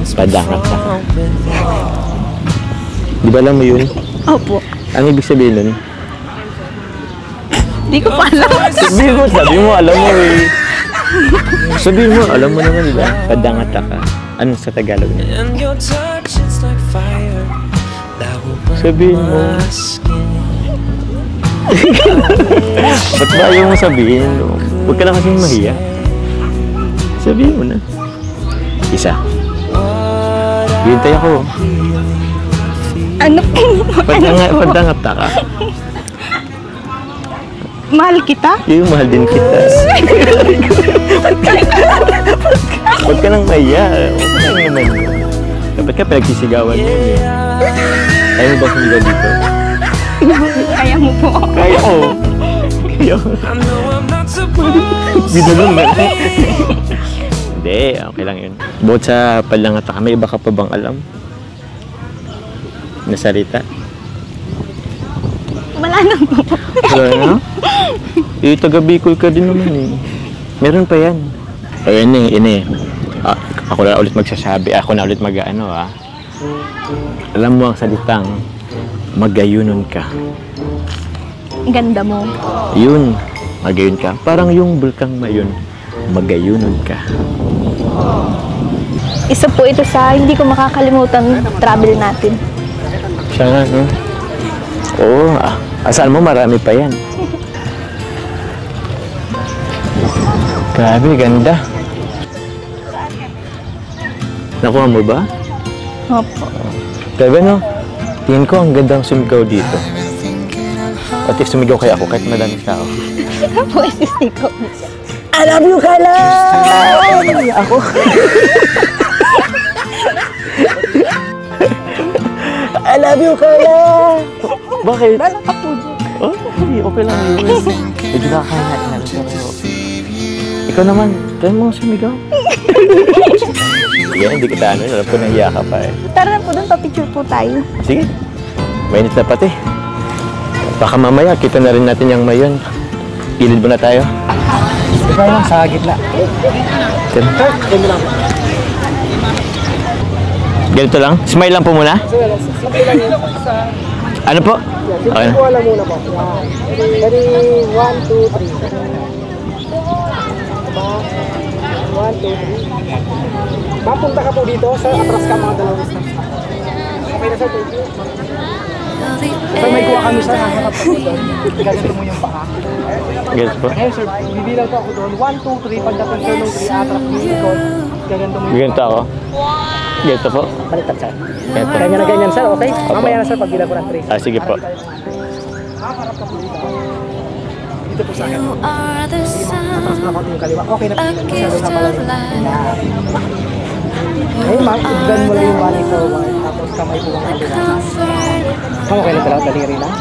Padangat ka. Di ba alam mo yun? Opo. Ano ibig sabihin nun? Di ko pa alam. Sabi mo, alam mo eh. Sabi mo, alam mo naman diba? Padangat ka. Ano sa Tagalog niya? Sabihin mo. Ba't ba ayaw mo sabihin? Huwag ka lang kasing mahiya. Sabihin mo na. Isa. Hintay ako. Ano po? Padangat ka. Mahal kita? Yung mahal din kita. Huwag ka nang mahiya. Huwag ka nang naman. Dapat ka pinagsisigawan mo. Kaya mo ba sumigaw dito? Kaya mo po. Kaya ko. Kaya ko. Binulong na. Hindi, okay lang yun. Bukod sa palangat ka, may iba ka pa bang alam? Na salita? Wala na po. Wala na? Eh, taga Bicol ka din naman eh. Meron pa yan. Ayun eh. Ako na ulit magsasabi. Ako na ulit mag-ano ah. Alam mo ang salitang magayunon ka. Ganda mo. Yun, magayon ka. Parang yung bulkang mayon, magayunon ka. Isa po ito sa hindi ko makakalimutan travel natin. Siya nga, no? Oo, asal mo marami pa yan. Grabe, ganda. Nakuha mo ba? Opo. Grabe, no? Tingin ko ang gandang sumigaw dito. Pati sumigaw kaya ako kahit madaming tao. Pwede ko. I love you, Kala! Ako. I love you, Kala! Bakit? Wala ka po dyan. Oh, hindi. Okay lang yun. Medyo nakakahinat na rin. Pero ikaw naman, try mo sumigaw. Sige, hindi kita ano. Alam ko nahiya ka pa eh. Tara na po doon, pa-picture po tayo. Sige. Mainit na pati. Baka mamaya, kita na rin natin yung mayon. Gilid mo na tayo. Ikaw lang sa gitna. Ganito lang? Smile lang po muna? Ano po? Okay na. Wala muna po. Ready, 1, 2, 3. 1, 2, 3. Mapunta ka po dito. Sa atras ka mga dalawang steps. Okay na sir, thank you. Sir, may kuha kami sir. Hanap ako doon. Ganito mo yung paa. Ganito po. Ngayon sir, bibilang po ako doon. 1, 2, 3. Pagdating sir nung 3, atras mo yung likod. Ganito mo yung Ganito ako. Ganito po. baliktad sir. Ganito. Ganyan na ganyan sir, okay? Mamaya na sir, pagbilang ko ng 3. Sige po. Harap ka po dito. Dito po sa akin. Atras na konti yung kaliwa. Okay na po. Masyado na pala yun. Ngayon ma'am, ibigyan mo lang yung money forward. Tapos kamay po ang kaliwa. Ma'am, okay lang talaga. Daliri lang.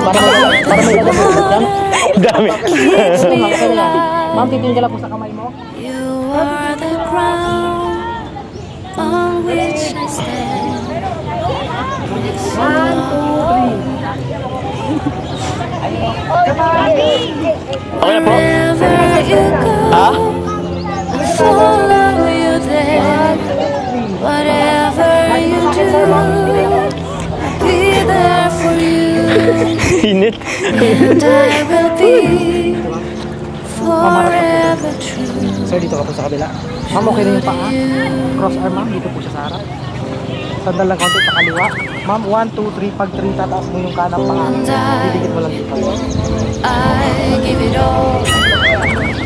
Para may dadamit lang. Dami. Ma'am, titingin lang po sa kamay mo. You are the ground on which I stand. It's 1, 2, 3. Okay na po. wherever you go, Ah? I'll follow you there. Whatever you do, I'll be there for you. Init. And I will be forever true. Sir, dito ka po sa kabila. Ma'am, okay na yung paa. Cross arm ma'am, dito po siya sa harap. Sandal lang konti sa kaliwa. Ma'am, 1, 2, 3. Pag 3, tataas mo yung kanang paa. Didikit mo lang dito. I give it all,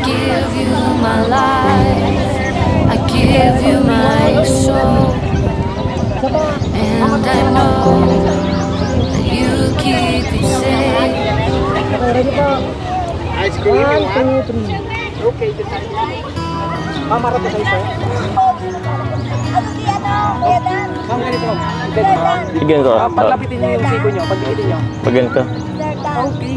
give you my life, I give you my soul, and I know that you keep it safe. Okay, ready po. 1, 2, 3. Okay, this time. Ma'am, harap na kayo, sir. Ma'am, ganito. Ganito. Paglapitin niyo yung siko niyo. Paglapitin niyo. Pag ganito. Okay.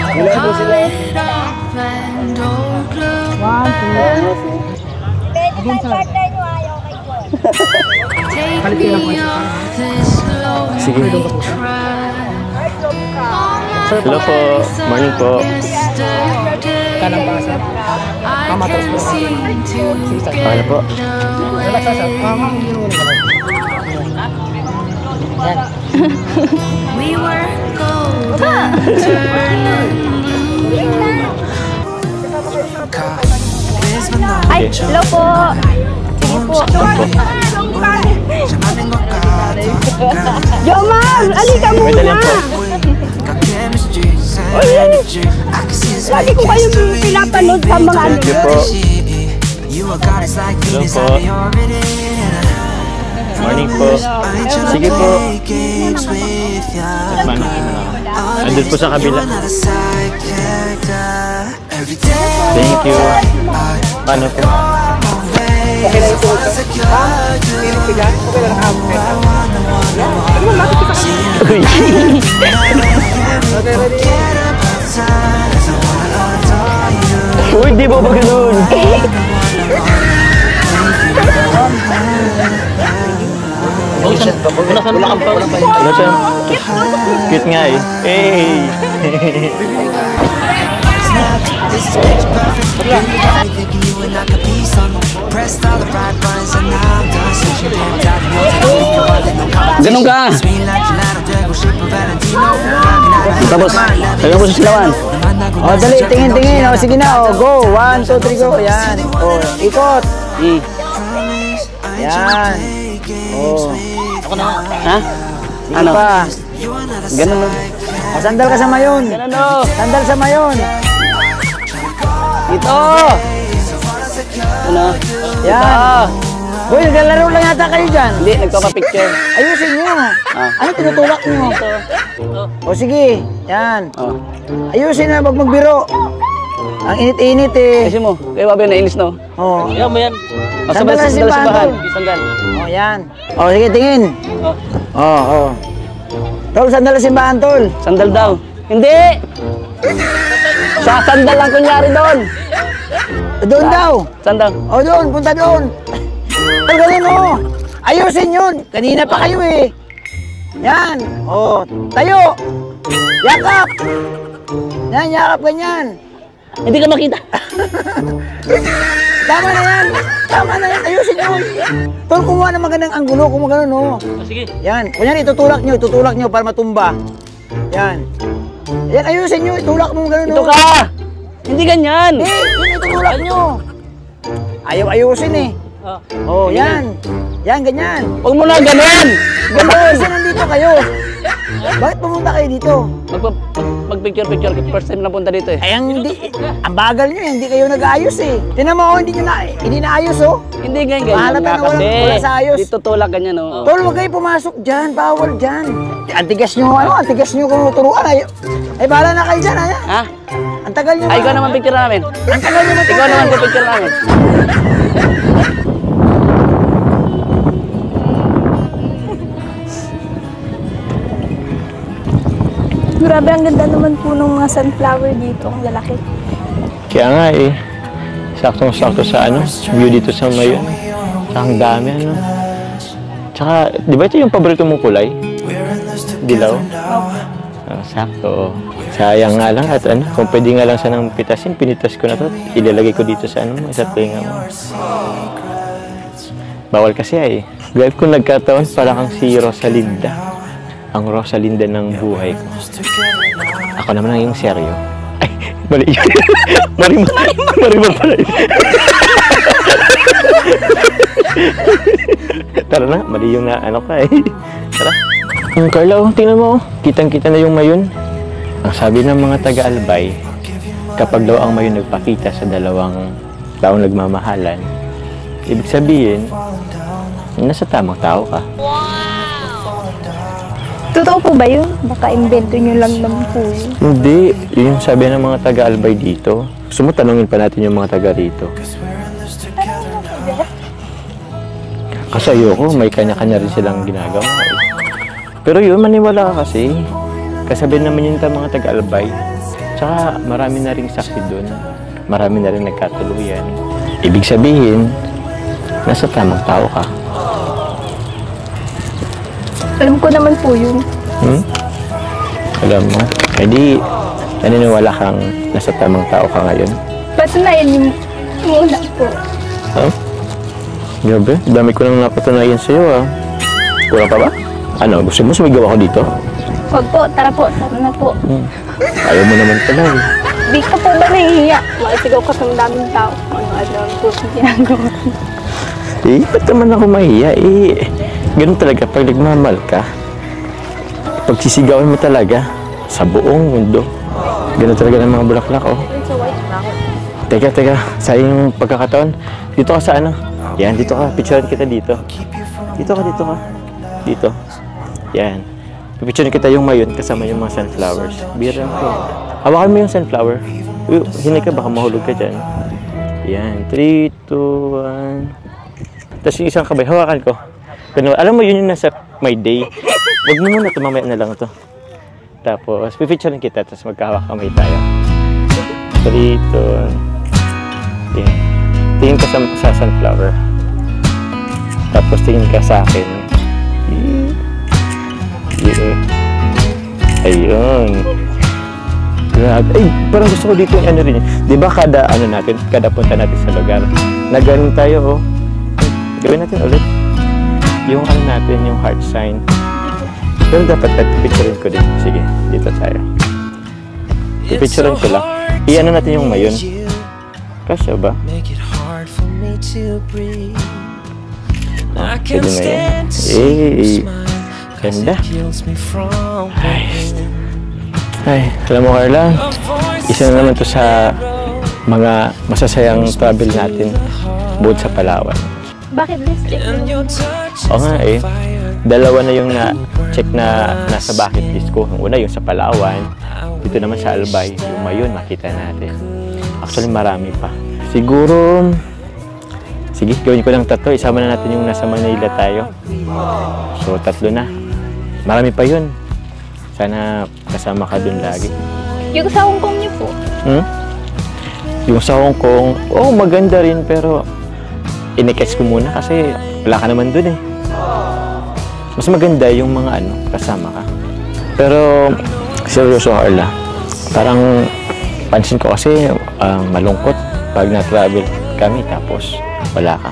Call it off and don't look 1, 2, 3. Take me off this Sige. lonely track. Hello po. Morning po. Yesterday Kanang pa, sir. I Mamatras can't po. seem to Paano po? Relax, sir. get away. We were golden, turning blue. Ay, hello po. Sige po. Jomar, alika Pwede lang muna. po. Lagi ko kayong pinapanood sa mga ano. Thank you po. Hello po. Morning po. Sige po. Mana? Andun po sa kabila. Thank you. Paano po? Okay na ito. Pilit sila. Okay lang ako. Ano mo, bakit kita kasi? Uy. Okay, ready? Uy, di ba ba ganun? Ano siya? Cute nga eh. Hey! Ganun ka! Tapos, tayo mo sa silawan. O, dali, tingin-tingin. O, sige na. O, go. 1, 2, 3, go. Yan. O, ikot. Yan. O. Ha? Sige Ano? pa. Ganun no? O, sandal ka sa mayon. Ganun no? Sandal sa mayon. Dito! Ano? Yan. Boy, naglalaro lang yata kayo dyan. Hindi, nagpapapicture. Ayusin nyo. Ah. Ano tinutulak nyo? O, sige. Yan. Oh. Ayusin na, wag magbiro. Ang init-init eh. Kasi mo, kayo babi nailis no? O. Ayaw mo yan. O, Sandal sabay sa sa simbahan, simbahan. tol. Sandal. O, yan. O, sige, tingin. Oh. O. Tol, sandal sa simbahan, tol. Sandal daw. Hindi! Sa sandal lang kunyari doon. Doon daw. Sandal. O, doon. Punta doon. Tol, ganun o. Ayusin yun. Kanina pa kayo eh. Yan. O, tayo. Yakap. Yan, yakap ganyan. Hindi ka makita. Tama na yan. Tama na yan. Ayusin nyo. Tol, kumuha ng magandang anggulo. Kumuha ganun o. Sige. Yan. Kunyari, itutulak nyo para matumba. Yan. Yan, ayusin nyo. Itulak mo ganun Ito o. ka! Hindi ganyan. Eh, yun itutulak nyo. Ayaw ayusin eh. Oh, yan. Yan, ganyan. Huwag mo na ganun. Bakit kasi nandito kayo? Bakit pumunta kayo dito? Mag-picture. First time na punta dito eh. Ay, ang bagal nyo, hindi kayo nag-aayos eh. Tinan mo, oh, hindi naayos oh. Hindi ganyan. Mahalata nga na wala sa ayos. Dito tulak ganyan oh. Tol, huwag kayo pumasok dyan, bawal dyan. Antigas nyo, antigas nyo kung turuan. Ay, bahala na kayo dyan, ha? Ha? Ang tagal nyo. Ay, ikaw naman picture namin. Ang tagal nyo Ikaw naman picture namin. Grabe, ang ganda naman po ng mga sunflower dito. Ang lalaki. Kaya nga eh. Saktong-sakto sa ano, view dito sa Mayon. Tsaka ang dami ano. Tsaka, di ba ito yung paborito mong kulay? Dilaw? Sakto. Sayang nga lang at ano, kung pwede nga lang sanang pitasin, pinitas ko na to. Ilalagay ko dito sa ano mo, sa tinga mo. Bawal kasi eh. Dahil kung nagkataon, para kang si Rosalinda. Ang Rosalinda ng buhay ko. Ako naman ang yung seryo. Ay, mali yun. Marimar pala yun. Tara na, mali yung na ano ka eh. Tara. Carla, oh, tingnan mo. Kitang-kita na yung Mayon. Ang sabi ng mga taga-Albay, kapag daw ang Mayon nagpakita sa dalawang taong nagmamahalan, ibig sabihin, nasa tamang tao ka. Totoo po ba yun? Baka invento nyo lang naman po yun. Hindi, yun yung sabi ng mga taga-Albay dito. Gusto mo tanungin pa natin yung mga taga rito. Kasi ayoko, may kanya-kanya rin silang ginagawa. Eh. Pero yun, maniwala ka kasi. Kasabi naman yun ng mga taga-Albay. Tsaka marami na rin saksi doon. Marami na rin nagkatuluyan. Ibig sabihin, nasa tamang tao ka. Alam ko naman po yun. Alam mo? Eh di, naniniwala kang nasa tamang tao ka ngayon. Patunayan niyo muna po. Ha? Grabe, dami ko nang napatunayan sa'yo ah. Kulang pa ba? Ano, gusto mo sumigaw ako dito? Huwag po, tara po, tara na po. Ayaw mo naman pala eh. Di ka po ba nahihiya? Makasigaw ka sa daming tao. Ano po sa ginagawa. Eh, ba't naman ako mahiya? Eh, ganun talaga pag nagmamahal ka. Pagsisigawan mo talaga sa buong mundo. Ganun talaga ng mga bulaklak, oh. Teka, sa iyong pagkakataon, dito ka sa ano? Yan, dito ka. Picturean kita dito. Dito ka. Dito. Yan. Pipicturean kita yung mayon kasama yung mga sunflowers. Bira ko. Hawakan mo yung sunflower. Hinay ka, baka mahulog ka dyan. Yan. 3, 2, 1. Tapos yung isang kabay, hawakan ko. Pero, alam mo, yun yung nasa my day. Huwag mo muna ito, mamaya na lang ito. Tapos, pipicturean kita, tapos magkahawak kamay tayo. 3, 2, 1. Yan. Tingin ka sa sunflower. Tapos tingin ka sa akin. Ayun. Grabe. Ay, parang gusto ko dito yung ano rin. Di ba kada punta natin sa lugar, na ganun tayo, oh. Gawin natin ulit. Yung ano natin, yung heart sign. Pero dapat picturein ko din. Sige, dito tayo. Picturein ko lang. Iano natin yung mayon. Kasya ba? Pwede na yun. Eh, ganda. Ay, alam mo Carla, isa na naman to sa mga masasayang travel natin bukod sa Palawan. Bakit this trip? Oo nga eh. Dalawa na yung na-check na nasa bucket list ko. Ang una yung sa Palawan. Dito naman sa Albay, yung mayon makita natin. Actually, marami pa. Siguro, sige, gawin ko lang 3. Isama na natin yung nasa Manila tayo. So, 3 na. Marami pa yun. Sana kasama ka dun lagi. Yung sa Hong Kong niyo po. Yung sa Hong Kong, maganda rin pero in-catch ko muna kasi wala ka naman dun eh. Mas maganda yung mga kasama ka. Pero, seryoso Carla, parang pansin ko kasi malungkot pag na-travel kami tapos wala ka.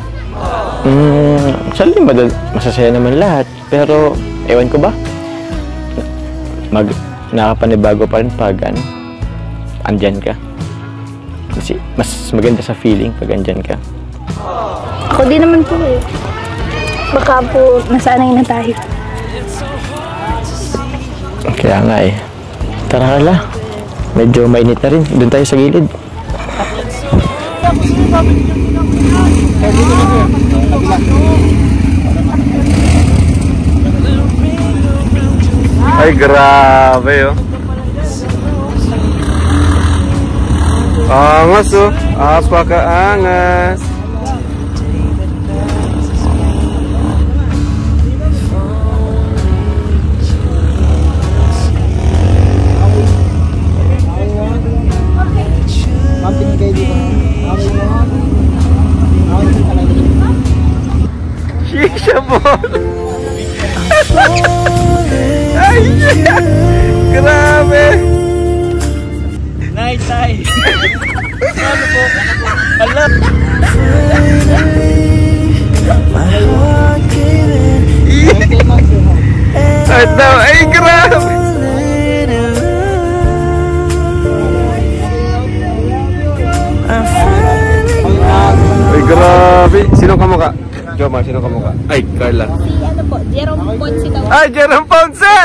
Actually, masasaya naman lahat. Pero, ewan ko ba? Nakapanibago pa rin pag andyan ka. Kasi mas maganda sa feeling pag andyan ka. Ako din naman po eh. Baka po nasanay na tayo. Kaya nga eh. Tara Carla. Medyo mainit na rin. Doon tayo sa gilid. Ay, grabe oh. Angas oh. Apakaangas. Shisha ball. Ay, grabe. Night time. Ano po? Alam. Ay, grabe. Ay, grabe. Sino kamukha? Jomar, sino kamukha? Ay, Carla. Ano po, Jerome Ponce daw. Ay, Jerome Ponce!